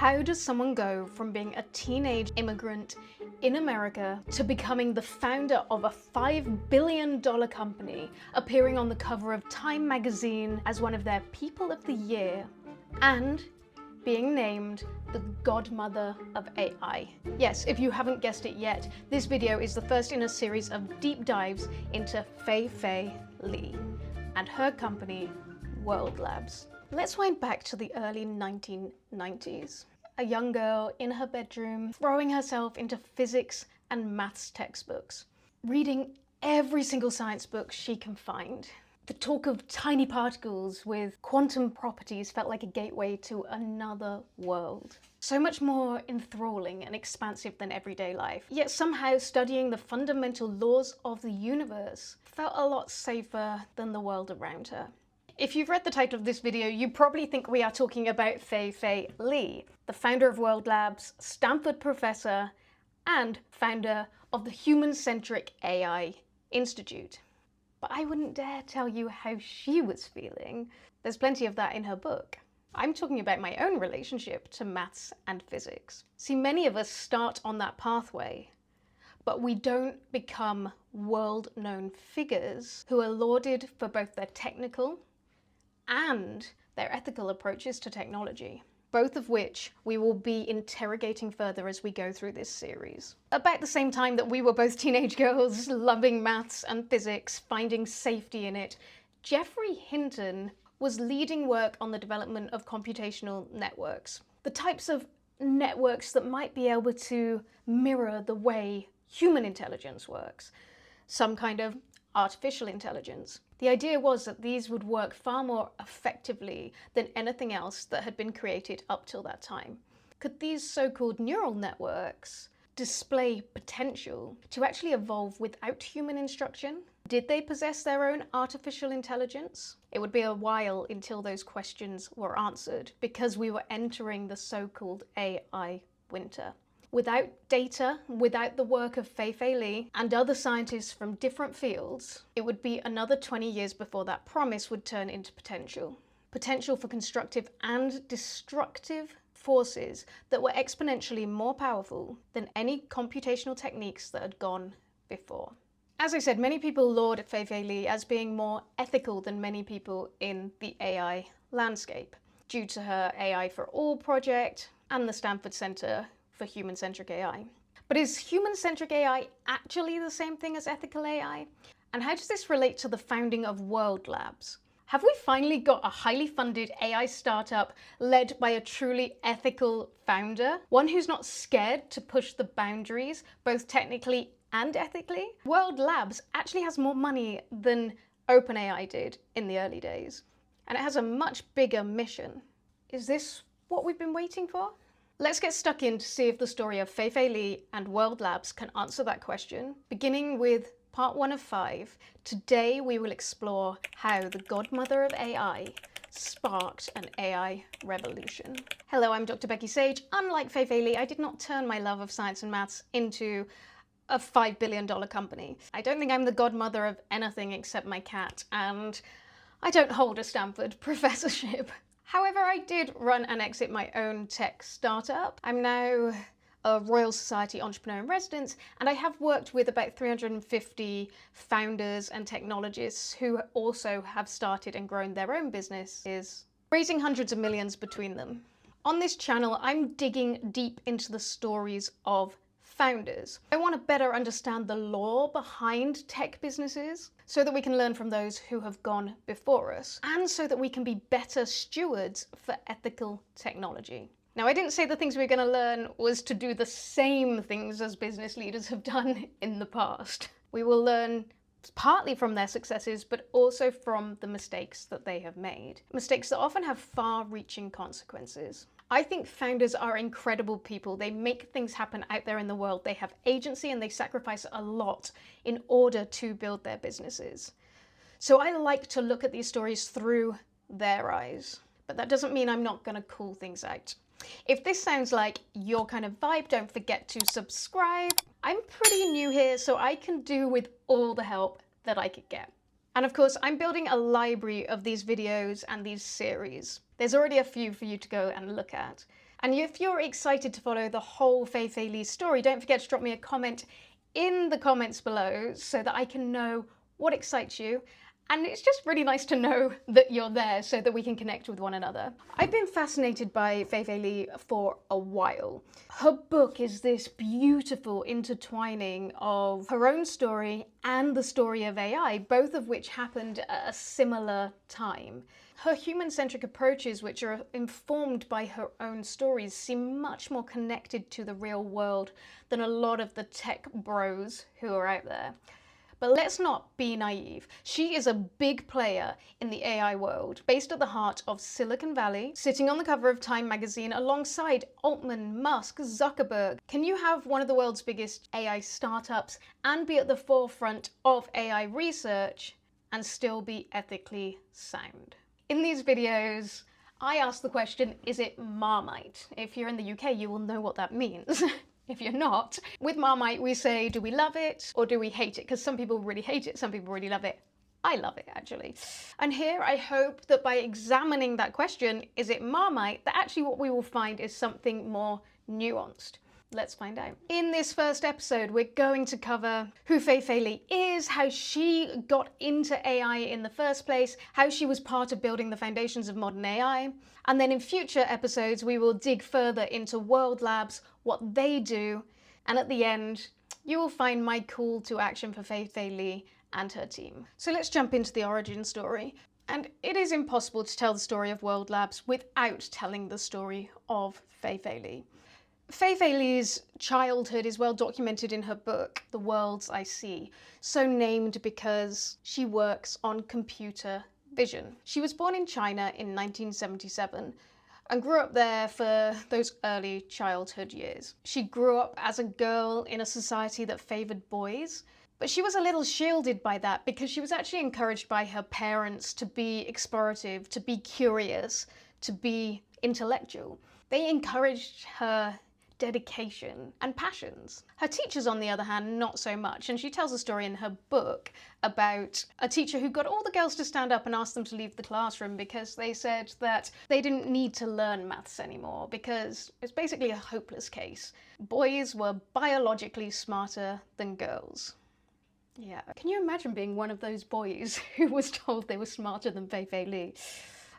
How does someone go from being a teenage immigrant in America to becoming the founder of a $5 billion company, appearing on the cover of Time magazine as one of their People of the Year, and being named the godmother of AI? Yes, if you haven't guessed it yet, this video is the first in a series of deep dives into Fei-Fei Li and her company, World Labs. Let's wind back to the early 1990s. A young girl in her bedroom throwing herself into physics and maths textbooks, reading every single science book she can find. The talk of tiny particles with quantum properties felt like a gateway to another world. So much more enthralling and expansive than everyday life. Yet somehow studying the fundamental laws of the universe felt a lot safer than the world around her. If you've read the title of this video, you probably think we are talking about Fei-Fei Li, the founder of World Labs, Stanford professor, and founder of the Human-centric AI Institute. But I wouldn't dare tell you how she was feeling. There's plenty of that in her book. I'm talking about my own relationship to maths and physics. See, many of us start on that pathway, but we don't become world-known figures who are lauded for both their technical and their ethical approaches to technology, both of which we will be interrogating further as we go through this series. About the same time that we were both teenage girls loving maths and physics, finding safety in it, Geoffrey Hinton was leading work on the development of computational networks, the types of networks that might be able to mirror the way human intelligence works, some kind of artificial intelligence. The idea was that these would work far more effectively than anything else that had been created up till that time. Could these so-called neural networks display potential to actually evolve without human instruction? Did they possess their own artificial intelligence? It would be a while until those questions were answered, because we were entering the so-called AI winter. Without data, without the work of Fei-Fei Li and other scientists from different fields, it would be another 20 years before that promise would turn into potential. Potential for constructive and destructive forces that were exponentially more powerful than any computational techniques that had gone before. As I said, many people laud Fei-Fei Li as being more ethical than many people in the AI landscape, due to her AI for All project and the Stanford Center for Human-centric AI. But is human-centric AI actually the same thing as ethical AI? And how does this relate to the founding of World Labs? Have we finally got a highly funded AI startup led by a truly ethical founder? One who's not scared to push the boundaries, both technically and ethically? World Labs actually has more money than OpenAI did in the early days, and it has a much bigger mission. Is this what we've been waiting for? Let's get stuck in to see if the story of Fei-Fei Li and World Labs can answer that question. Beginning with part 1 of 5, today we will explore how the godmother of AI sparked an AI revolution. Hello, I'm Dr Becky Sage. Unlike Fei-Fei Li, I did not turn my love of science and maths into a $5 billion company. I don't think I'm the godmother of anything except my cat, and I don't hold a Stanford professorship. However, I did run and exit my own tech startup. I'm now a Royal Society Entrepreneur in Residence, and I have worked with about 350 founders and technologists who also have started and grown their own businesses, raising hundreds of millions between them. On this channel, I'm digging deep into the stories of founders. I want to better understand the lore behind tech businesses so that we can learn from those who have gone before us, and so that we can be better stewards for ethical technology. Now, I didn't say the things we're going to learn was to do the same things as business leaders have done in the past. We will learn partly from their successes, but also from the mistakes that they have made. Mistakes that often have far-reaching consequences. I think founders are incredible people. They make things happen out there in the world. They have agency and they sacrifice a lot in order to build their businesses. So I like to look at these stories through their eyes, but that doesn't mean I'm not going to call things out. If this sounds like your kind of vibe, don't forget to subscribe. I'm pretty new here, so I can do with all the help that I could get. And of course, I'm building a library of these videos and these series. There's already a few for you to go and look at. And if you're excited to follow the whole Fei-Fei Li story, don't forget to drop me a comment in the comments below so that I can know what excites you. And it's just really nice to know that you're there so that we can connect with one another. I've been fascinated by Fei-Fei Li for a while. Her book is this beautiful intertwining of her own story and the story of AI, both of which happened at a similar time. Her human-centric approaches, which are informed by her own stories, seem much more connected to the real world than a lot of the tech bros who are out there. But let's not be naive. She is a big player in the AI world, based at the heart of Silicon Valley, sitting on the cover of Time magazine alongside Altman, Musk, Zuckerberg. Can you have one of the world's biggest AI startups and be at the forefront of AI research and still be ethically sound? In these videos, I ask the question, is it Marmite? If you're in the UK, you will know what that means. If you're not, with Marmite, we say, do we love it or do we hate it? Because some people really hate it, some people really love it. I love it, actually. And here, I hope that by examining that question, is it Marmite, that actually what we will find is something more nuanced. Let's find out. In this first episode, we're going to cover who Fei-Fei Li is, how she got into AI in the first place, how she was part of building the foundations of modern AI. And then in future episodes, we will dig further into World Labs, what they do. And at the end, you will find my call to action for Fei-Fei Li and her team. So let's jump into the origin story. And it is impossible to tell the story of World Labs without telling the story of Fei-Fei Li. Fei-Fei Li's childhood is well documented in her book, The Worlds I See, so named because she works on computer vision. She was born in China in 1977 and grew up there for those early childhood years. She grew up as a girl in a society that favoured boys, but she was a little shielded by that because she was actually encouraged by her parents to be explorative, to be curious, to be intellectual. They encouraged her dedication and passions. Her teachers, on the other hand, not so much, and she tells a story in her book about a teacher who got all the girls to stand up and ask them to leave the classroom because they said that they didn't need to learn maths anymore because it's basically a hopeless case. Boys were biologically smarter than girls. Yeah, can you imagine being one of those boys who was told they were smarter than Fei-Fei Li?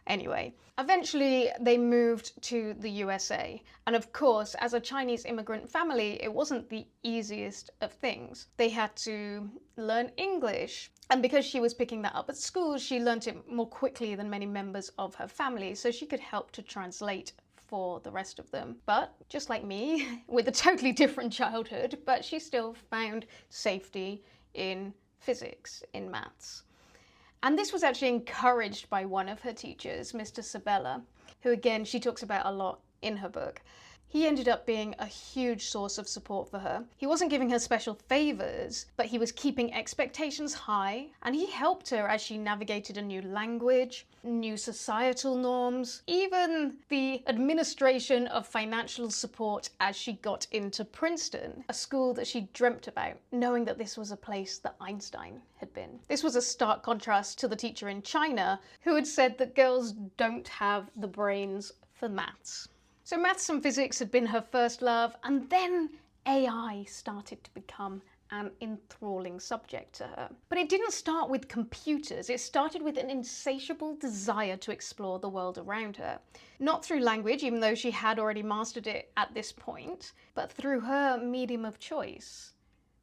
Anyway, eventually they moved to the USA. And of course, as a Chinese immigrant family, it wasn't the easiest of things. They had to learn English. And because she was picking that up at school, she learned it more quickly than many members of her family, so she could help to translate for the rest of them. But just like me, with a totally different childhood, but she still found safety in physics, in maths. And this was actually encouraged by one of her teachers, Mr. Sabella, who again, she talks about a lot in her book. He ended up being a huge source of support for her. He wasn't giving her special favors, but he was keeping expectations high, and he helped her as she navigated a new language, new societal norms, even the administration of financial support as she got into Princeton, a school that she dreamt about, knowing that this was a place that Einstein had been. This was a stark contrast to the teacher in China, who had said that girls don't have the brains for maths. So maths and physics had been her first love, and then AI started to become an enthralling subject to her. But it didn't start with computers, it started with an insatiable desire to explore the world around her. Not through language, even though she had already mastered it at this point, but through her medium of choice,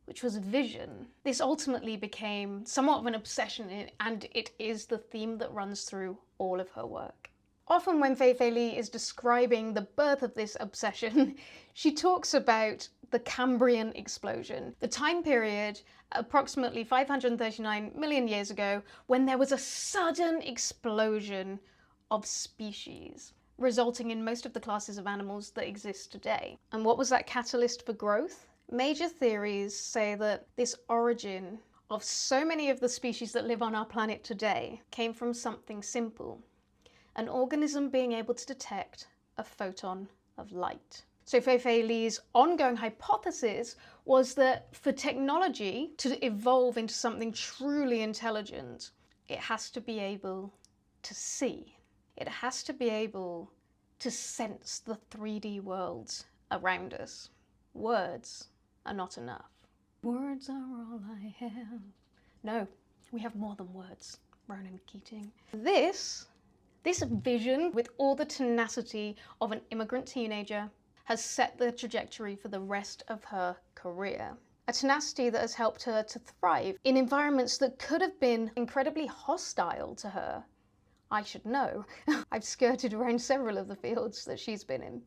which was vision. This ultimately became somewhat of an obsession, and it is the theme that runs through all of her work. Often when Fei-Fei Li is describing the birth of this obsession, she talks about the Cambrian explosion, the time period approximately 539 million years ago when there was a sudden explosion of species, resulting in most of the classes of animals that exist today. And what was that catalyst for growth? Major theories say that this origin of so many of the species that live on our planet today came from something simple: an organism being able to detect a photon of light. So Fei-Fei Li's ongoing hypothesis was that for technology to evolve into something truly intelligent, it has to be able to see. It has to be able to sense the 3D worlds around us. Words are not enough. Words are all I have. No, we have more than words, Ronan Keating. This vision, with all the tenacity of an immigrant teenager, has set the trajectory for the rest of her career. A tenacity that has helped her to thrive in environments that could have been incredibly hostile to her. I should know. I've skirted around several of the fields that she's been in.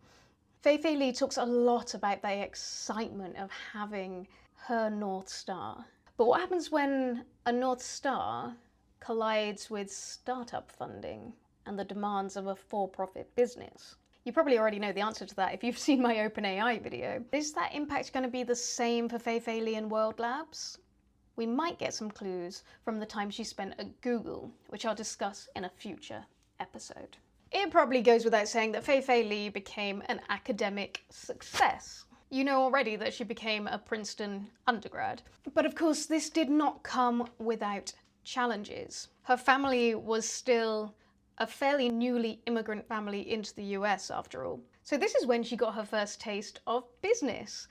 Fei-Fei Li talks a lot about the excitement of having her North Star. But what happens when a North Star collides with startup funding and the demands of a for-profit business? You probably already know the answer to that if you've seen my OpenAI video. Is that impact going to be the same for Fei-Fei Li and World Labs? We might get some clues from the time she spent at Google, which I'll discuss in a future episode. It probably goes without saying that Fei-Fei Li became an academic success. You know already that she became a Princeton undergrad. But of course, this did not come without challenges. Her family was still a fairly newly immigrant family into the US, after all. So this is when she got her first taste of business.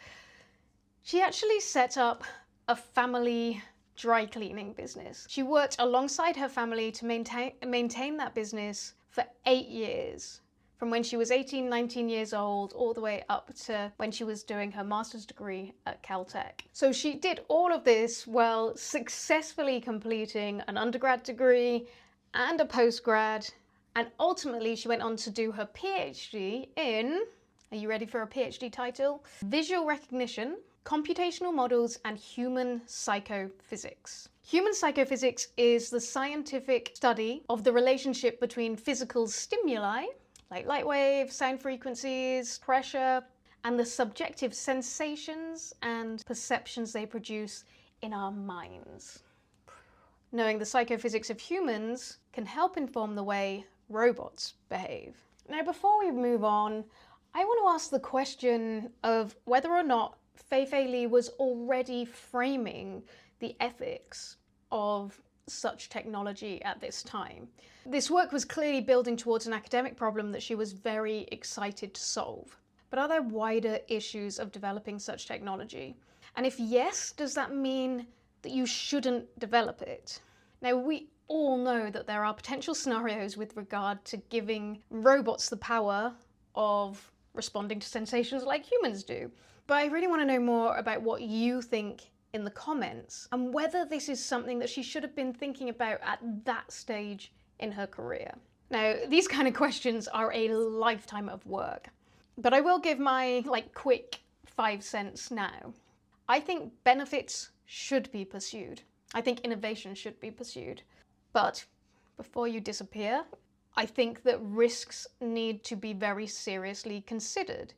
She actually set up a family dry cleaning business. She worked alongside her family to maintain that business for 8 years, from when she was 18, 19 years old, all the way up to when she was doing her master's degree at Caltech. So she did all of this while successfully completing an undergrad degree and a postgrad, and ultimately she went on to do her PhD in, are you ready for a PhD title? Visual recognition, computational models, and human psychophysics. Human psychophysics is the scientific study of the relationship between physical stimuli, like light waves, sound frequencies, pressure, and the subjective sensations and perceptions they produce in our minds. Knowing the psychophysics of humans can help inform the way robots behave. Now, before we move on, I want to ask the question of whether or not Fei-Fei Li was already framing the ethics of such technology at this time. This work was clearly building towards an academic problem that she was very excited to solve. But are there wider issues of developing such technology? And if yes, does that mean that you shouldn't develop it? Now, we all know that there are potential scenarios with regard to giving robots the power of responding to sensations like humans do. But I really want to know more about what you think in the comments, and whether this is something that she should have been thinking about at that stage in her career. Now, these kind of questions are a lifetime of work, but I will give my quick 5 cents now. I think benefits should be pursued. I think innovation should be pursued. But before you disappear, I think that risks need to be very seriously considered,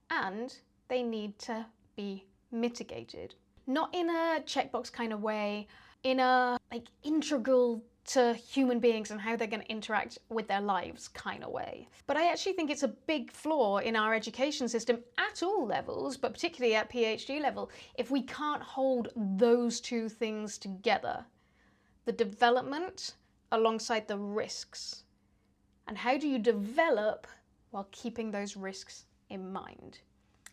and they need to be mitigated. Not in a checkbox kind of way, in a integral to human beings and how they're going to interact with their lives kind of way. But I actually think it's a big flaw in our education system at all levels, but particularly at PhD level, if we can't hold those two things together. The development alongside the risks. And how do you develop while keeping those risks in mind?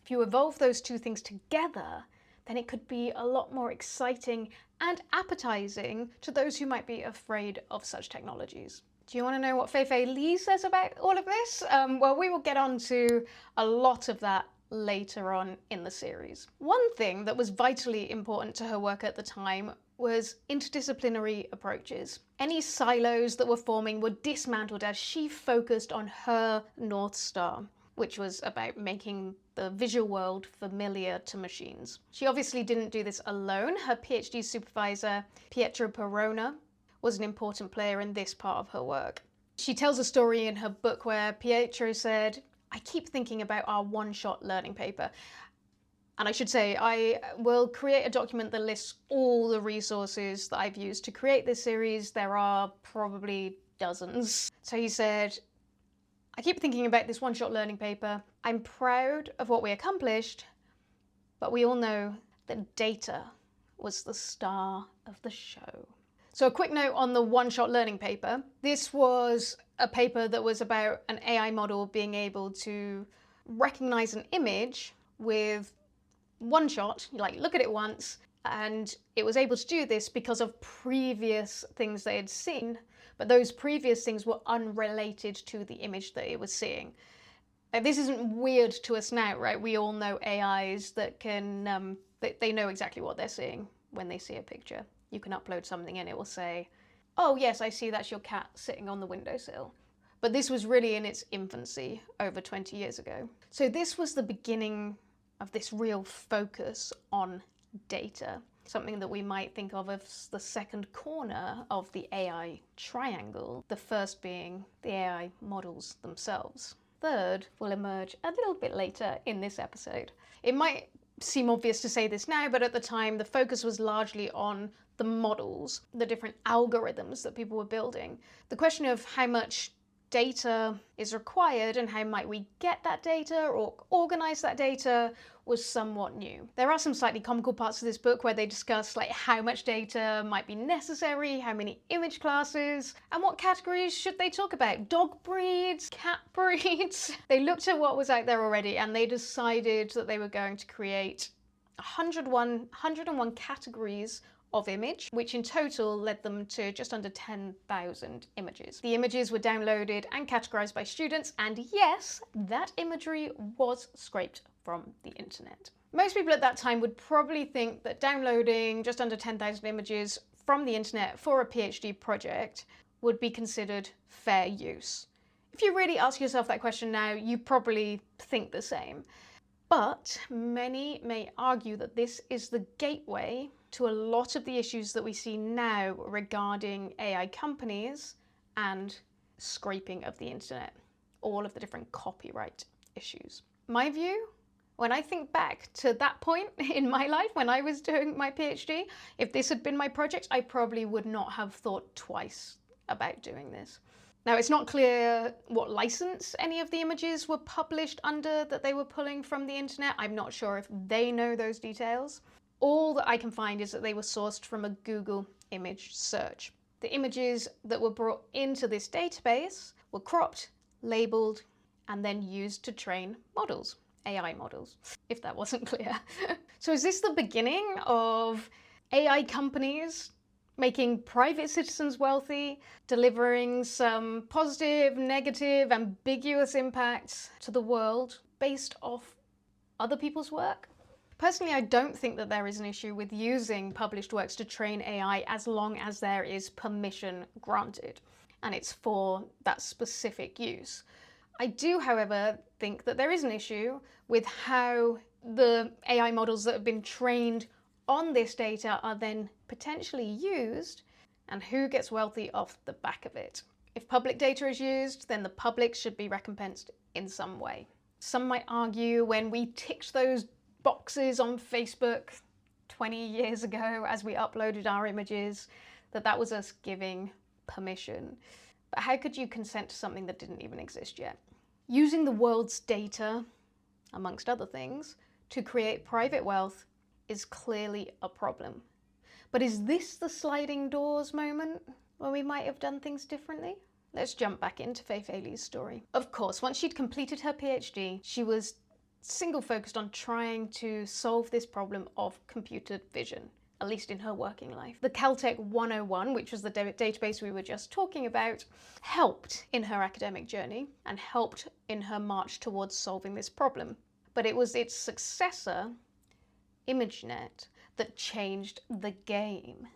If you evolve those two things together, then it could be a lot more exciting and appetizing to those who might be afraid of such technologies. Do you want to know what Fei-Fei Li says about all of this? Well, we will get on to a lot of that later on in the series. One thing that was vitally important to her work at the time was interdisciplinary approaches. Any silos that were forming were dismantled as she focused on her North Star, which was about making the visual world familiar to machines. She obviously didn't do this alone. Her PhD supervisor, Pietro Perona, was an important player in this part of her work. She tells a story in her book where Pietro said, "I keep thinking about our one-shot learning paper. And I should say, I will create a document that lists all the resources that I've used to create this series. There are probably dozens." So he said, "I keep thinking about this one-shot learning paper. I'm proud of what we accomplished, but we all know that data was the star of the show." So a quick note on the one-shot learning paper. This was a paper that was about an AI model being able to recognize an image with one shot, like look at it once, and it was able to do this because of previous things they had seen, but those previous things were unrelated to the image that it was seeing. This isn't weird to us now, right? We all know AIs that can, they know exactly what they're seeing when they see a picture. You can upload something and it will say, oh yes, I see that's your cat sitting on the windowsill. But this was really in its infancy over 20 years ago. So this was the beginning of this real focus on data, something that we might think of as the second corner of the AI triangle, the first being the AI models themselves. Third will emerge a little bit later in this episode. It might seem obvious to say this now, but at the time the focus was largely on the models, the different algorithms that people were building. The question of how much data is required and how might we get that data or organize that data was somewhat new. There are some slightly comical parts of this book where they discuss like how much data might be necessary, how many image classes, and what categories should they talk about. Dog breeds, cat breeds. They looked at what was out there already and they decided that they were going to create 101 categories of image, which in total led them to just under 10,000 images. The images were downloaded and categorized by students, and yes, that imagery was scraped from the internet. Most people at that time would probably think that downloading just under 10,000 images from the internet for a PhD project would be considered fair use. If you really ask yourself that question now, you probably think the same. But many may argue that this is the gateway to a lot of the issues that we see now regarding AI companies and scraping of the internet, all of the different copyright issues. My view, when I think back to that point in my life when I was doing my PhD, if this had been my project, I probably would not have thought twice about doing this. Now, it's not clear what license any of the images were published under that they were pulling from the internet. I'm not sure if they know those details. All that I can find is that they were sourced from a Google image search. The images that were brought into this database were cropped, labeled, and then used to train models, AI models, if that wasn't clear. So is this the beginning of AI companies making private citizens wealthy, delivering some positive, negative, ambiguous impacts to the world based off other people's work? Personally, I don't think that there is an issue with using published works to train AI as long as there is permission granted and it's for that specific use. I do, however, think that there is an issue with how the AI models that have been trained on this data are then potentially used and who gets wealthy off the back of it. If public data is used, then the public should be recompensed in some way. Some might argue when we ticked those boxes on Facebook 20 years ago as we uploaded our images, that was us giving permission. But how could you consent to something that didn't even exist yet? Using the world's data, amongst other things, to create private wealth is clearly a problem. But is this the sliding doors moment where we might have done things differently? Let's jump back into Fei-Fei Li's story. Of course, once she'd completed her PhD, she was single-focused on trying to solve this problem of computer vision, at least in her working life. The Caltech 101, which was the database we were just talking about, helped in her academic journey and helped in her march towards solving this problem. But it was its successor, ImageNet, that changed the game.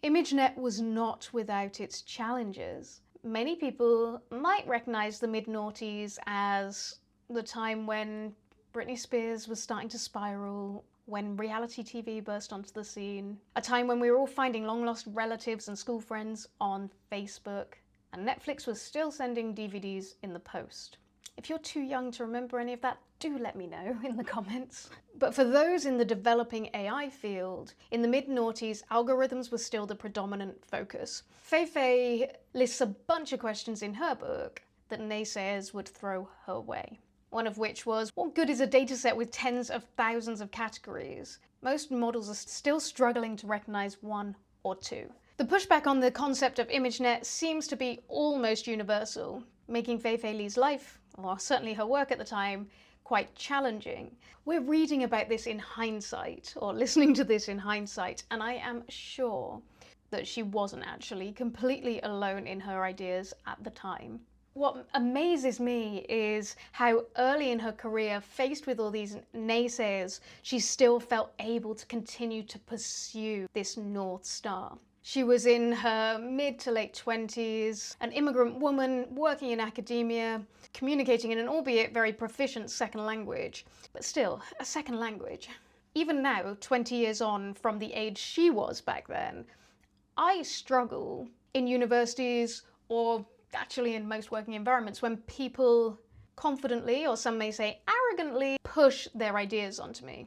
ImageNet was not without its challenges. Many people might recognize the mid-noughties as the time when Britney Spears was starting to spiral, when reality TV burst onto the scene, a time when we were all finding long-lost relatives and school friends on Facebook, and Netflix was still sending DVDs in the post. If you're too young to remember any of that, do let me know in the comments. But for those in the developing AI field, in the mid-noughties, algorithms were still the predominant focus. Fei-Fei lists a bunch of questions in her book that naysayers would throw her way. One of which was, what good is a dataset with tens of thousands of categories? Most models are still struggling to recognize one or two. The pushback on the concept of ImageNet seems to be almost universal, making Fei-Fei Li's life, or certainly her work at the time, quite challenging. We're reading about this in hindsight, or listening to this in hindsight, and I am sure that she wasn't actually completely alone in her ideas at the time. What amazes me is how early in her career, faced with all these naysayers, she still felt able to continue to pursue this North Star. She was in her mid to late 20s, an immigrant woman working in academia, communicating in an albeit very proficient second language, but still a second language. Even now, 20 years on from the age she was back then, I struggle in universities, or actually in most working environments, when people confidently, or some may say arrogantly, push their ideas onto me.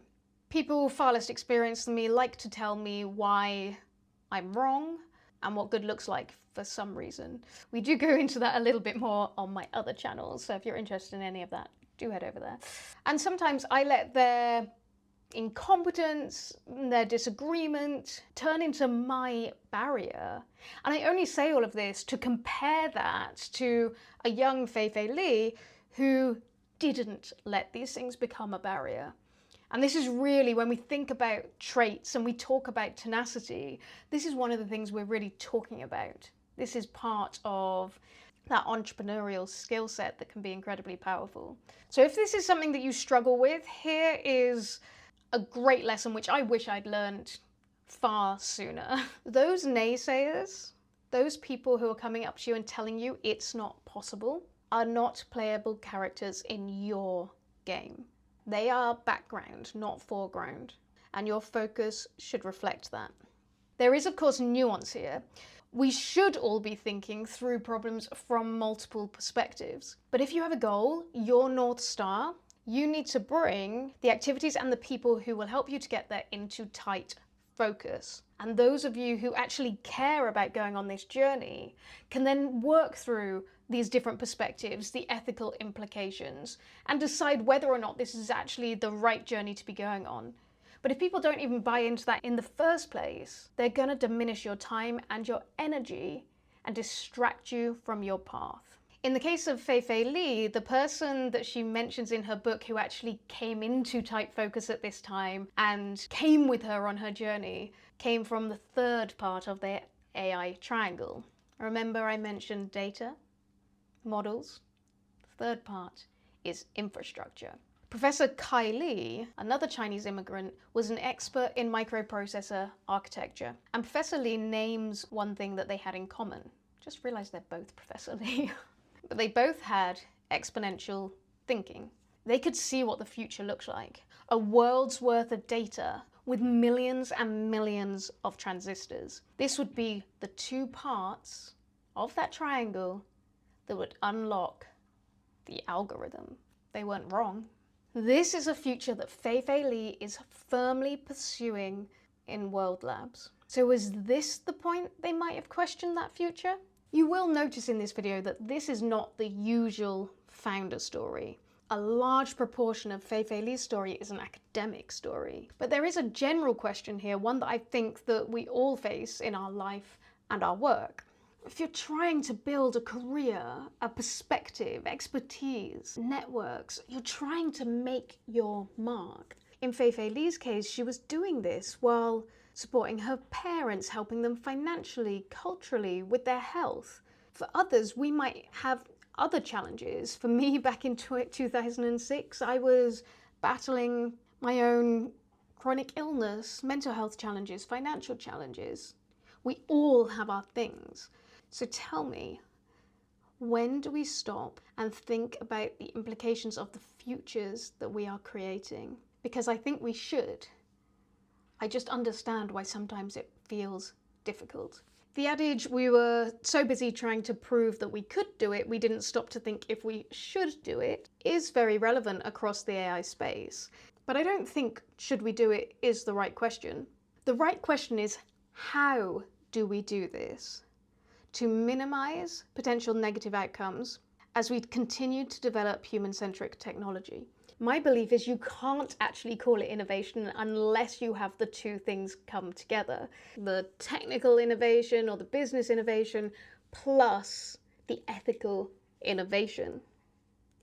People far less experienced than me like to tell me why I'm wrong and what good looks like for some reason. We do go into that a little bit more on my other channels, so if you're interested in any of that, do head over there. And sometimes I let their incompetence, their disagreement turn into my barrier. And I only say all of this to compare that to a young Fei-Fei Li who didn't let these things become a barrier. And this is really, when we think about traits and we talk about tenacity, this is one of the things we're really talking about. This is part of that entrepreneurial skill set that can be incredibly powerful. So if this is something that you struggle with, here is a great lesson which I wish I'd learned far sooner. Those naysayers, those people who are coming up to you and telling you it's not possible, are not playable characters in your game. They are background, not foreground, and your focus should reflect that. There is, of course, nuance here. We should all be thinking through problems from multiple perspectives. But if you have a goal, your North Star, you need to bring the activities and the people who will help you to get there into tight focus. And those of you who actually care about going on this journey can then work through these different perspectives, the ethical implications, and decide whether or not this is actually the right journey to be going on. But if people don't even buy into that in the first place, they're going to diminish your time and your energy and distract you from your path. In the case of Fei-Fei Li, the person that she mentions in her book who actually came into tight focus at this time and came with her on her journey came from the third part of the AI triangle. Remember I mentioned data, models? The third part is infrastructure. Professor Kai Li, another Chinese immigrant, was an expert in microprocessor architecture. And Professor Li names one thing that they had in common. Just realized they're both Professor Li. But they both had exponential thinking. They could see what the future looks like. A world's worth of data with millions and millions of transistors. This would be the two parts of that triangle that would unlock the algorithm. They weren't wrong. This is a future that Fei-Fei Li is firmly pursuing in World Labs. So is this the point they might have questioned that future? You will notice in this video that this is not the usual founder story. A large proportion of Fei-Fei Li's story is an academic story. But there is a general question here, one that I think that we all face in our life and our work. If you're trying to build a career, a perspective, expertise, networks, you're trying to make your mark. In Fei-Fei Li's case, she was doing this while supporting her parents, helping them financially, culturally, with their health. For others, we might have other challenges. For me, back in 2006, I was battling my own chronic illness, mental health challenges, financial challenges. We all have our things. So tell me, when do we stop and think about the implications of the futures that we are creating? Because I think we should. I just understand why sometimes it feels difficult. The adage, we were so busy trying to prove that we could do it, we didn't stop to think if we should do it, is very relevant across the AI space. But I don't think should we do it is the right question. The right question is, how do we do this to minimize potential negative outcomes as we continue to develop human-centric technology? My belief is you can't actually call it innovation unless you have the two things come together. The technical innovation or the business innovation plus the ethical innovation.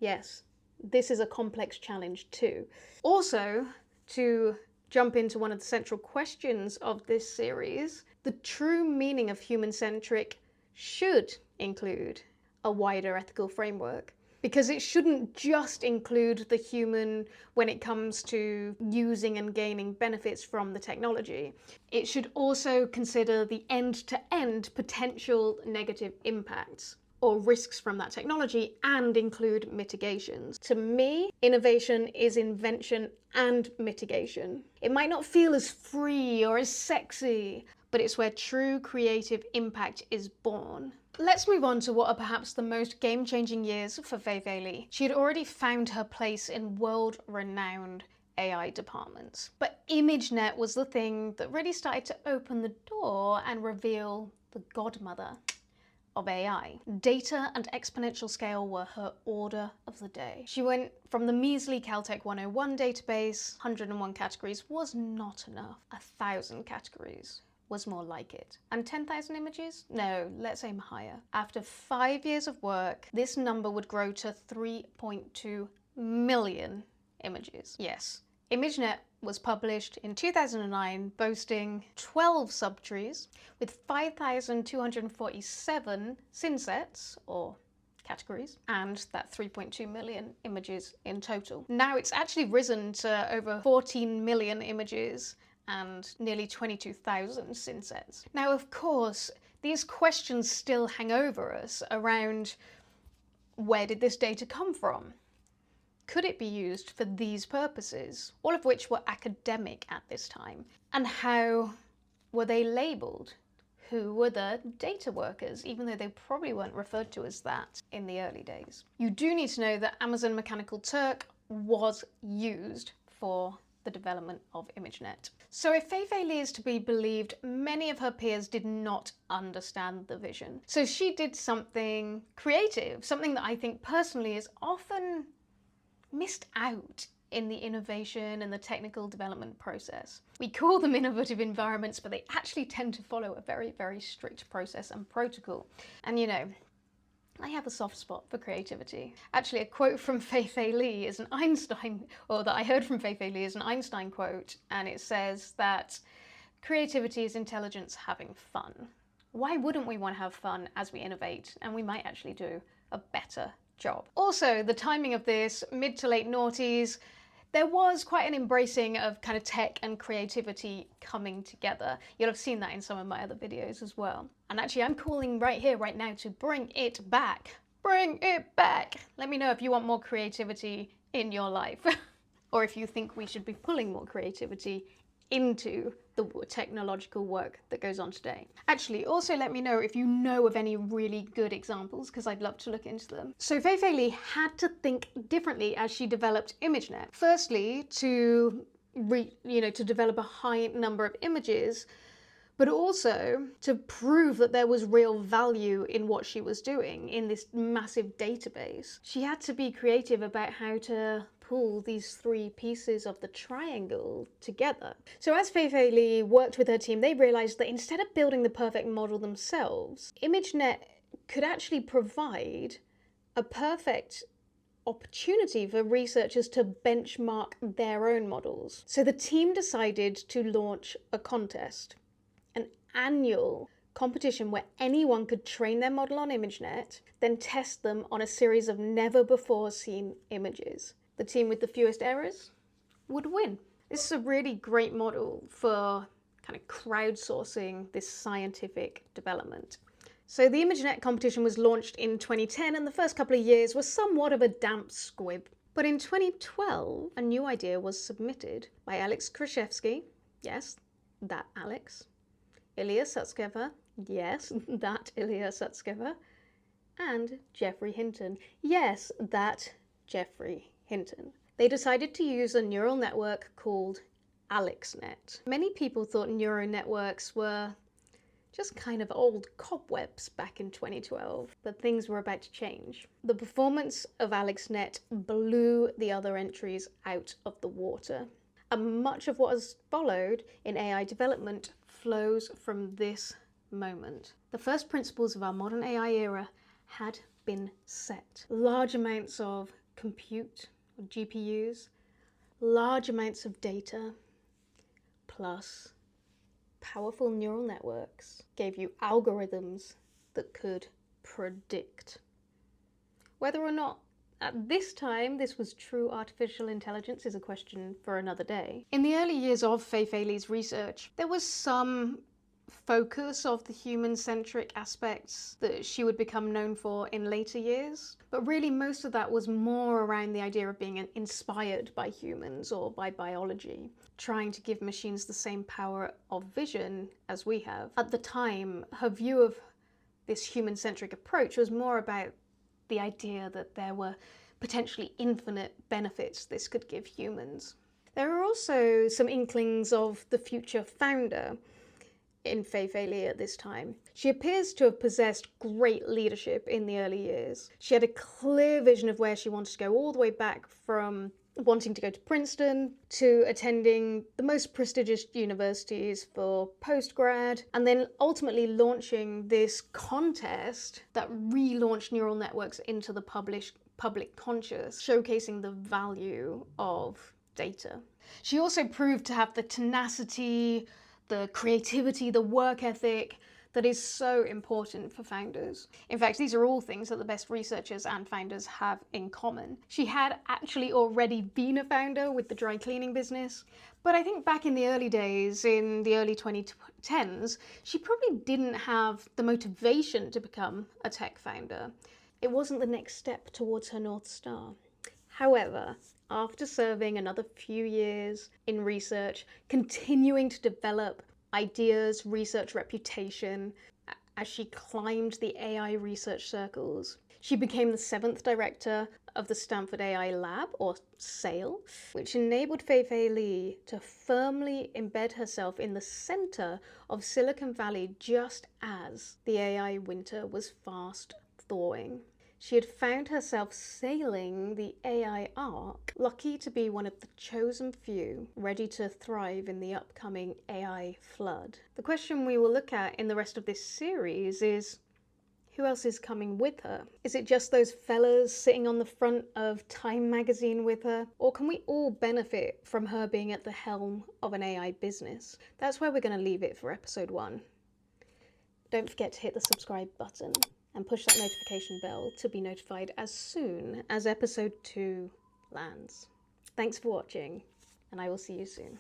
Yes, this is a complex challenge too. Also, to jump into one of the central questions of this series, the true meaning of human-centric should include a wider ethical framework, because it shouldn't just include the human when it comes to using and gaining benefits from the technology. It should also consider the end-to-end potential negative impacts or risks from that technology and include mitigations. To me, innovation is invention and mitigation. It might not feel as free or as sexy, but it's where true creative impact is born. Let's move on to what are perhaps the most game-changing years for Fei-Fei Li. She had already found her place in world-renowned AI departments, but ImageNet was the thing that really started to open the door and reveal the godmother of AI. Data and exponential scale were her order of the day. She went from the measly Caltech 101 database, 101 categories was not enough, 1,000 categories was more like it. And 10,000 images? No, let's aim higher. After 5 years of work, this number would grow to 3.2 million images. Yes, ImageNet was published in 2009, boasting 12 subtrees with 5,247 synsets, or categories, and that 3.2 million images in total. Now it's actually risen to over 14 million images and nearly 22,000 synsets. Now, of course, these questions still hang over us around where did this data come from? Could it be used for these purposes? All of which were academic at this time. And how were they labelled? Who were the data workers, even though they probably weren't referred to as that in the early days? You do need to know that Amazon Mechanical Turk was used for the development of ImageNet. So if Fei-Fei Li is to be believed, many of her peers did not understand the vision. So she did something creative, something that I think personally is often missed out in the innovation and the technical development process. We call them innovative environments, but they actually tend to follow a very, very strict process and protocol. And you know, I have a soft spot for creativity. Actually, a quote from Fei-Fei Li is an Einstein, or that I heard from Fei-Fei Li is an Einstein quote, and it says that creativity is intelligence having fun. Why wouldn't we want to have fun as we innovate? And we might actually do a better job. Also, the timing of this, mid to late noughties, there was quite an embracing of kind of tech and creativity coming together. You'll have seen that in some of my other videos as well. And actually, I'm calling right here, right now, to bring it back. Bring it back! Let me know if you want more creativity in your life, or if you think we should be pulling more creativity into the technological work that goes on today. Actually, also let me know if you know of any really good examples, because I'd love to look into them. So Fei-Fei Li had to think differently as she developed ImageNet. Firstly, to develop a high number of images, but also to prove that there was real value in what she was doing in this massive database. She had to be creative about how to pull these three pieces of the triangle together. So as Fei-Fei Li worked with her team, they realized that instead of building the perfect model themselves, ImageNet could actually provide a perfect opportunity for researchers to benchmark their own models. So the team decided to launch a contest, an annual competition where anyone could train their model on ImageNet, then test them on a series of never before seen images. The team with the fewest errors would win. This is a really great model for kind of crowdsourcing this scientific development. So the ImageNet competition was launched in 2010, and the first couple of years were somewhat of a damp squib. But in 2012, a new idea was submitted by Alex Krzyzewski, yes, that Alex, Ilya Sutskever, yes, that Ilya Sutskever, and Geoffrey Hinton, yes, that Geoffrey Hinton. They decided to use a neural network called AlexNet. Many people thought neural networks were just kind of old cobwebs back in 2012, but things were about to change. The performance of AlexNet blew the other entries out of the water. And much of what has followed in AI development flows from this moment. The first principles of our modern AI era had been set. Large amounts of compute, or GPUs, large amounts of data, plus powerful neural networks gave you algorithms that could predict. Whether or not at this time this was true artificial intelligence is a question for another day. In the early years of Fei-Fei Li's research, there was some focus of the human-centric aspects that she would become known for in later years. But really most of that was more around the idea of being inspired by humans or by biology, trying to give machines the same power of vision as we have. At the time, her view of this human-centric approach was more about the idea that there were potentially infinite benefits this could give humans. There are also some inklings of the future founder in Fei-Fei Li at this time. She appears to have possessed great leadership in the early years. She had a clear vision of where she wanted to go, all the way back from wanting to go to Princeton to attending the most prestigious universities for postgrad, and then ultimately launching this contest that relaunched neural networks into the public conscious, showcasing the value of data. She also proved to have the tenacity, the creativity, the work ethic that is so important for founders. In fact, these are all things that the best researchers and founders have in common. She had actually already been a founder with the dry cleaning business, but I think back in the early days, in the early 2010s, she probably didn't have the motivation to become a tech founder. It wasn't the next step towards her North Star. However, after serving another few years in research, continuing to develop ideas, research reputation, as she climbed the AI research circles, she became the 7th director of the Stanford AI Lab, or SAIL, which enabled Fei-Fei Li to firmly embed herself in the center of Silicon Valley just as the AI winter was fast thawing. She had found herself sailing the AI arc, lucky to be one of the chosen few ready to thrive in the upcoming AI flood. The question we will look at in the rest of this series is, who else is coming with her? Is it just those fellas sitting on the front of Time magazine with her? Or can we all benefit from her being at the helm of an AI business? That's where we're going to leave it for episode 1. Don't forget to hit the subscribe button and push that notification bell to be notified as soon as episode 2 lands. Thanks for watching, and I will see you soon.